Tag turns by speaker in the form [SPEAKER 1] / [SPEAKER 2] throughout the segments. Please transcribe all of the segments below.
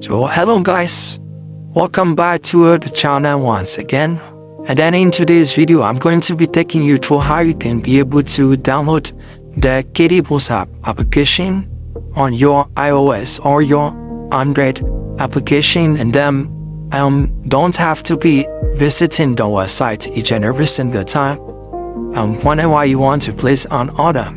[SPEAKER 1] So hello guys, welcome back to the channel once again. And then in today's video I'm going to be taking you through how you can be able to download the kdboosthub application on your iOS or your Android application, and then don't have to be visiting the website each and every single time whenever you want to place an order.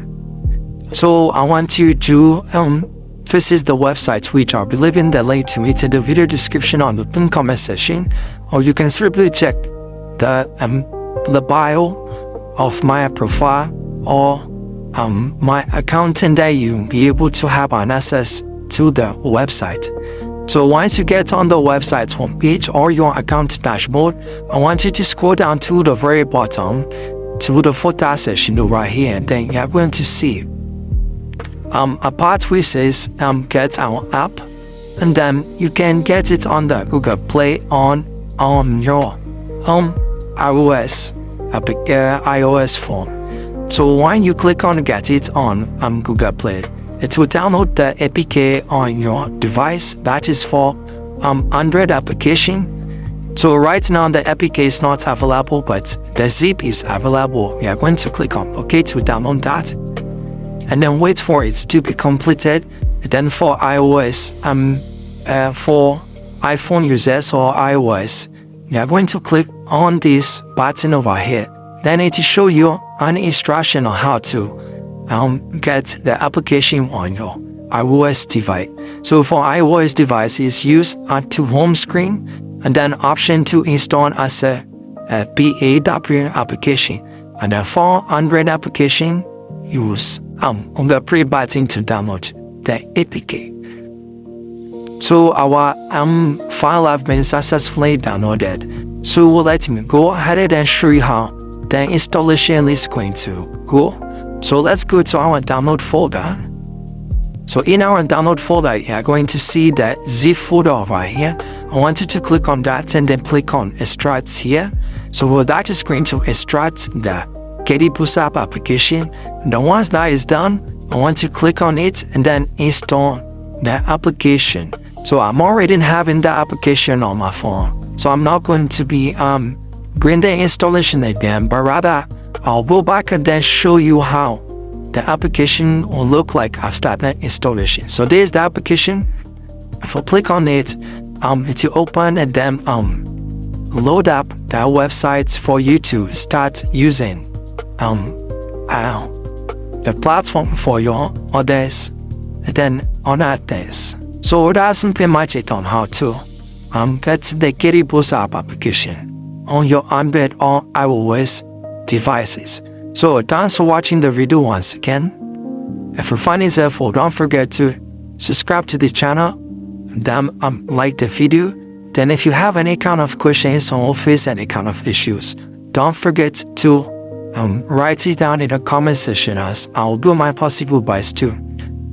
[SPEAKER 1] So I want you to visit the website, which I'll be leaving the link to it in the video description on the pinned comment section, or you can simply check the bio of my profile or my account, and then you'll be able to have an access to the website. So once you get on the website's homepage or your account dashboard, I want you to scroll down to the very bottom to the footer section right here, and then you're going to see a part which says get our app, and then you can get it on the Google Play on your iOS phone. So when you click on get it on Google Play, it will download the APK on your device. That is for Android application. So right now the APK is not available, but the zip is available. We are going to click on OK to download that, and then wait for it to be completed. Then for iOS, for iPhone users or iOS, you are going to click on this button over here. Then it will show you an instruction on how to get the application on your iOS device. So for iOS devices, use add to home screen, and then option to install as a PAW application. And then for Android application, use on the pre button to download the APK. So our file have been successfully downloaded. So let me go ahead and show you how the installation is going to go. So let's go to our download folder. So in our download folder, you are going to see the zip folder right here. I want you to click on that and then click on extract here. So that is going to extract the kdboosthub application. And once that is done, I want to click on it and then install the application. So I'm already having the application on my phone, so I'm not going to be bring the installation again, but rather I'll go back and then show you how the application will look like after the installation. So there's the application. If I click on it, it will open and then load up the website for you to start using the platform for your orders and then other things. So that's pretty much it on how to get the kdboosthub application on your Android or iOS devices. So thanks for watching the video once again. If you find it helpful, don't forget to subscribe to the channel, then like the video. Then if you have any kind of questions or face any kind of issues, don't forget to write it down in the comment section, as I will do my possible best to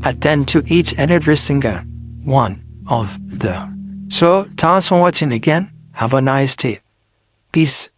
[SPEAKER 1] attend to each and every single one of them. So thanks for watching again. Have a nice day. Peace.